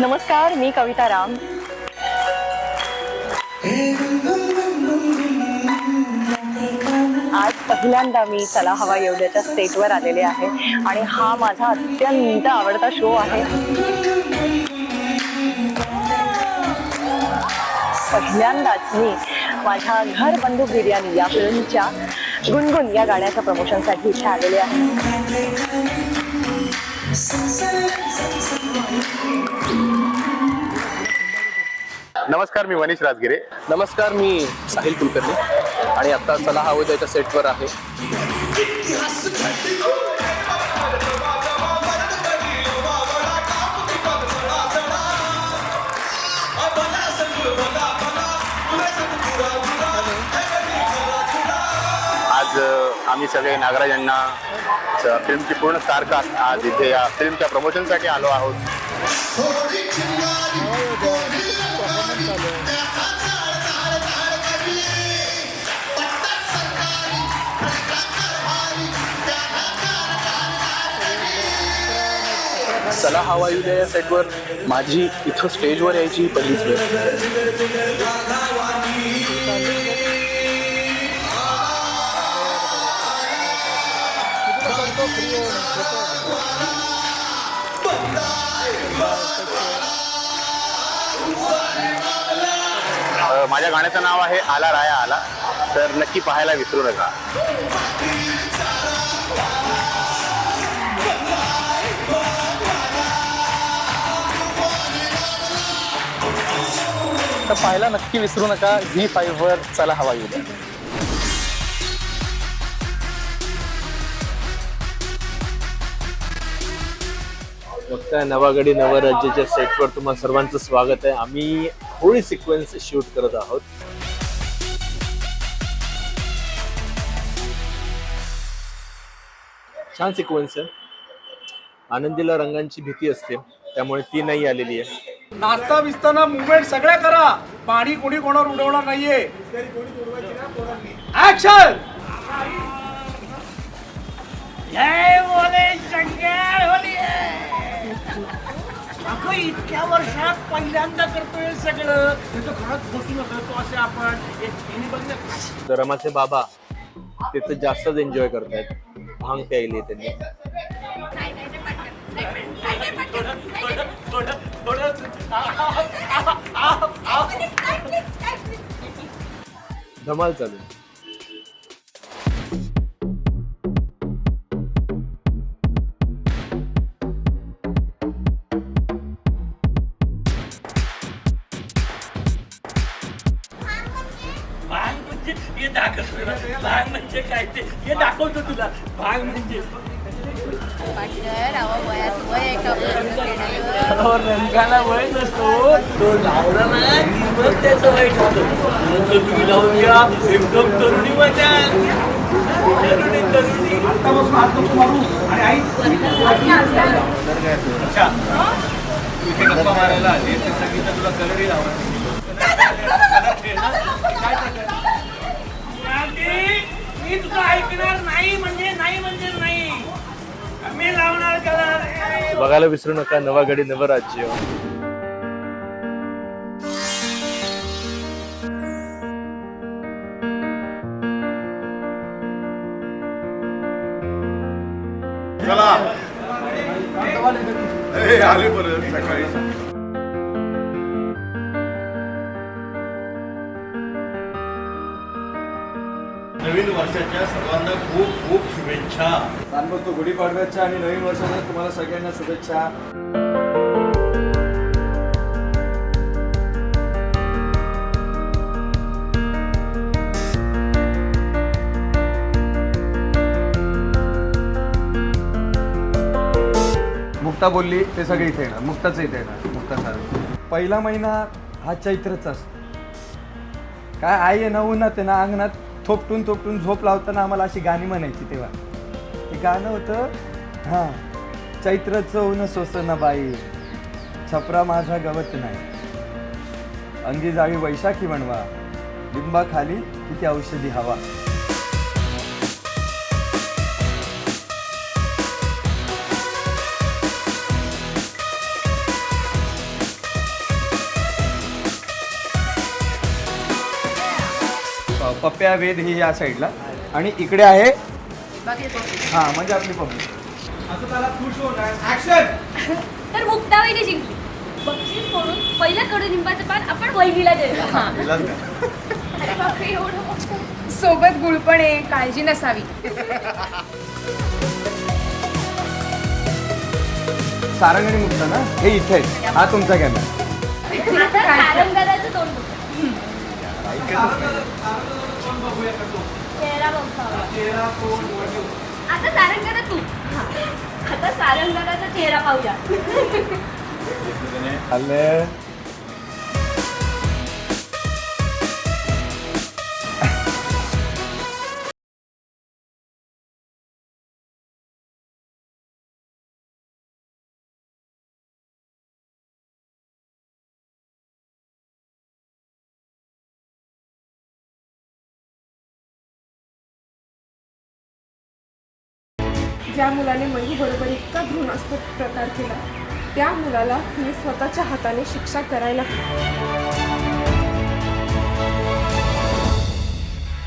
नमस्कार, मी कविता राम. आज पहिल्यांदा मी चला हवा येऊ द्याच्या सेटवर आलेले आहे आणि हा माझा अत्यंत आवडता शो आहे. पहिल्यांदाच मी माझ्या घर बंदूक बिर्याणी या फिल्मच्या गुणगुण या गाण्याच्या प्रमोशनसाठी इथे आलेले आहे. नमस्कार, मी मनीष राजगिरे. नमस्कार, मी साहिल कुलकर्णी आणि आता चला हवं त्याच्या सेटवर आहे. आज आम्ही सगळे नागराज यांना फिल्मची पूर्ण स्टारकास्ट आज इथे या फिल्मच्या प्रमोशनसाठी आलो आहोत. चला हवा येऊ द्या या सेटवर माझी इथं स्टेजवर यायची पहिलीच वेळ. माझ्या गाण्याचं नाव आहे आला राया आला, तर नक्की पाहायला विसरू नका. तर पाहायला नक्की विसरू नका झी5 वर चला हवा येऊ द्या. बघताय नवागडी नवराज्याच्या सेटवर तुम्हा सर्वांचं स्वागत आहे. आम्ही होळी सिक्वेन्स शूट करत आहोत. छान सिक्वेन्स आहे. आनंदीला रंगांची भीती असते त्यामुळे ती नाही आलेली आहे. नाचता बिस्ताना मुवमेंट सगळ्या करा. पाणी कोणी कोणावर उडवणार नाहीये. ऍक्शन. जय बोले शंकर होली. अगं इतक्या वर्षात पहिल्यांदा करतोय सगळं. तिथं घरात बसून असायचो असे आपण तर रमाचे बाबा तिथं जास्तच एन्जॉय करतायत. भांग प्यायली त्यांनी. धमाल चालू. भांग म्हणजे हे दाखवतो. भांग म्हणजे काय ते हे दाखवतो तुला. भांग म्हणजे रंगाला वय नसतो. तो लावला ना मग त्याचं वय ठरतो. तुम्ही लावून घ्या एकदम तरुणी मजा. तरुणी तरुणी आतापासून हात नको मारू. आणि आई इथे गप्पा मारायला आली ते संगीता तुला कलरी लावणार. मी तुझं ऐकणार नाही म्हणजे नाही म्हणजे नाही. मी लावणार कलर. बघायला विसरू नका नवागडी नवराज्य. चला आले परत सकाळी. नवीन वर्षाच्या सर्वांना खूप खूप शुभेच्छा. सांगतो गुढीपाडव्याच्या आणि नवीन वर्षाच्या तुम्हाला सगळ्यांना शुभेच्छा. मुक्ता बोलली ते सगळे इथे येणार. मुक्ताच इथे येणार. मुक्ता साहेब पहिला महिना हा चैत्रचा असतो. काय आई आहे ना उन्हात आहे ना अंगणात थोपटून थोपटून झोप लावताना आम्हाला अशी गाणी म्हणायची. तेव्हा ते गाणं होतं हां, चैत्रचं ऊन सोसना बाई, छपरा माझा गवत नाही, अंगी जावी वैशाखी बनवा, लिंबा खाली किती औषधी हवा. पप्प्या वेद हे या साईडला आणि इकडे आहे हा म्हणजे आपली पब्लिक. असं त्याला खुश होणार. ऍक्शन. तर मुक्ता वहिनी जिंकली. बक्षीस म्हणून पहिलं कडुलिंबाचं पान आपण वहिनीला देऊ. अरे बापरे, एवढं मोठं. सोबत गुळपण आहे, काळजी नसावी. सारंग आणि मुक्ता ना हे इथे आहे. हा तुमचा कॅमेरा. आता सारंगदाचं तोंड बघ. चेहरा बघ. आता सारंगदा तू. आता सारंगदाचा चेहरा पाहूया. आलं. ज्या मुलाने मयूबरोबर इतका घृणास्पद प्रकार केला त्या मुलाला मी स्वतःच्या हाताने शिक्षा करायला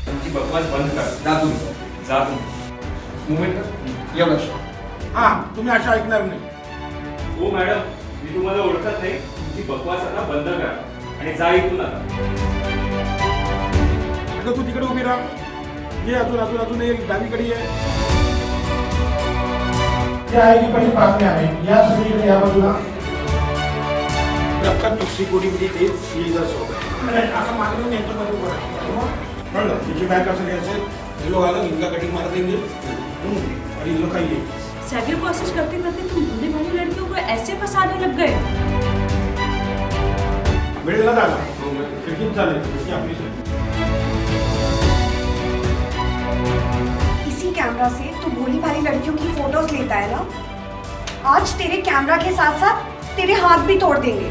तुमची बकवास बंद कर. जा तुम्ही मुवमेंट एवढंच. हा तुम्ही असं ऐकणार नाही. हो मॅडम, मी तुम्हाला ओळखत नाही. तुमची बकवास आता बंद करा आणि जा इथून आता. अगं तू तिकडे उभी राहा. ये अजून ये डावीकडे ये. आहे की पहिली बातमी आहे या सगळीकडे या बाजूला आपका तुझी गोडी मिली ते इधर सोबत असं मागून यांच्यामध्ये उभं राहा. कळलं तुझी बॅग असं घ्यायचं. हे लोग आलं इनका कटिंग मार देंगे और इन लोग का ये सैफी को कोशिश करते करते तुम बूढ़ी भाली लड़कियों को ऐसे फंसाने लग गए. वेळ झाला खिडकीत चालेल खिडकी आपली आहे. इसी कैमरा से तू भोली भाली लड़कियों की फोटोज लेता है ना. आज तेरे कैमरा के साथ साथ तेरे हाथ भी तोड़ देंगे.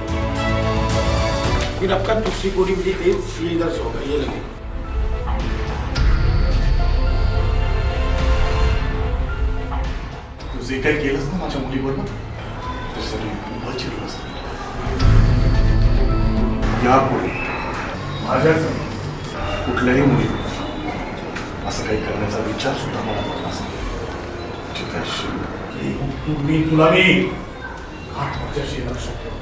फिर आपका तुझी गोडी मिली ते ये इधर से होगा ये लगे. तू जे काही केलंस ना माझ्या मुलीबरोबर ते सगळी बचिरलंस. यापुढे माझ्या कुठल्याही मुली असं काही करण्याचा विचार सुद्धा मला पडला असेल. मी तुला मी 8 वर्षाची लक्षात ठेव.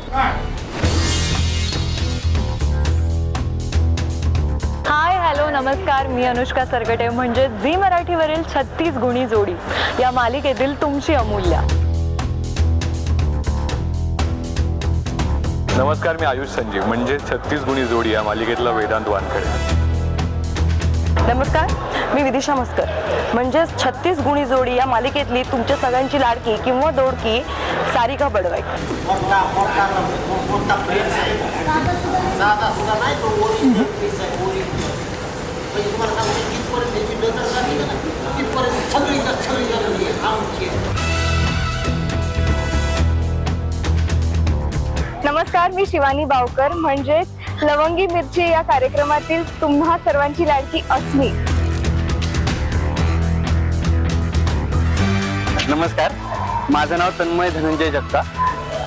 हाय हॅलो नमस्कार, मी अनुष्का सरगटे म्हणजे झी मराठीवरील 36 गुणी जोडी या मालिकेतील तुमची अमूल्य. नमस्कार, मी आयुष संजीव म्हणजे 36 गुणी जोडी या मालिकेतला वेदांत वानखडे. नमस्कार, मी विदिशा मस्कर म्हणजे 36 गुणी जोडी या मालिकेतली तुमच्या सगळ्यांची लाडकी किंवा दोडकी सारिका बडवाई. नमस्कार, मी शिवानी बावकर म्हणजे लवंगी मिरची या कार्यक्रमातील तुम्हा सर्वांची लाडकी अस्मी. नमस्कार, माझं नाव तन्मय धनंजय जगताप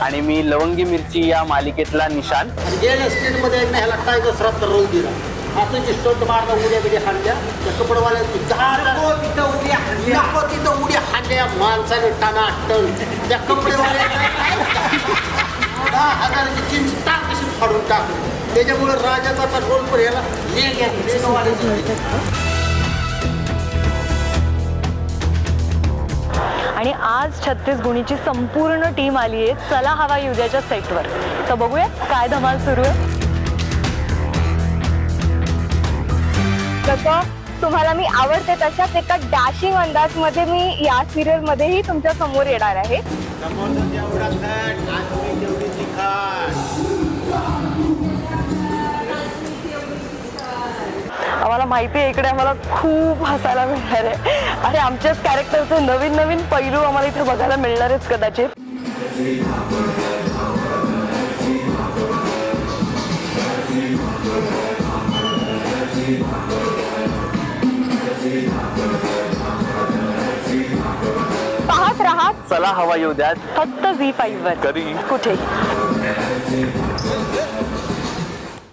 आणि मी लवंगी मिरची या मालिकेतला निशान. गेल्या स्टेटमध्ये एकदा ह्याला टायगर श्राप तर रोज दिला. असं स्टंट मारला उड्या बिड्या हाणल्या त्या कपडवाल्या तिथं उड्या हाणल्या माणसाने टाना टन त्या कपडेवाल्या 10,000ची जीन्स टाक कशी फाडून टाकली. त्याच्यामुळे राजाचा रोल पण ह्याला आणि आज 36 गुणीची संपूर्ण टीम आली आहे चला हवा युद्धाच्या सेटवर. तर बघूया काय धमाल सुरू आहे. तसं तुम्हाला मी आवडते तशाच एका डॅशिंग अंदाजमध्ये मी या सिरियल मध्येही तुमच्या समोर येणार आहे. आम्हाला माहिती आहे इकडे आम्हाला खूप हसायला मिळणार आहे. अरे आमच्याच कॅरेक्टरचे नवीन नवीन पैलू आम्हाला इथे बघायला मिळणार आहेत कदाचित. पाहत रहा चला हवा येऊ द्यात फक्त झी5 वर कधी कुठे.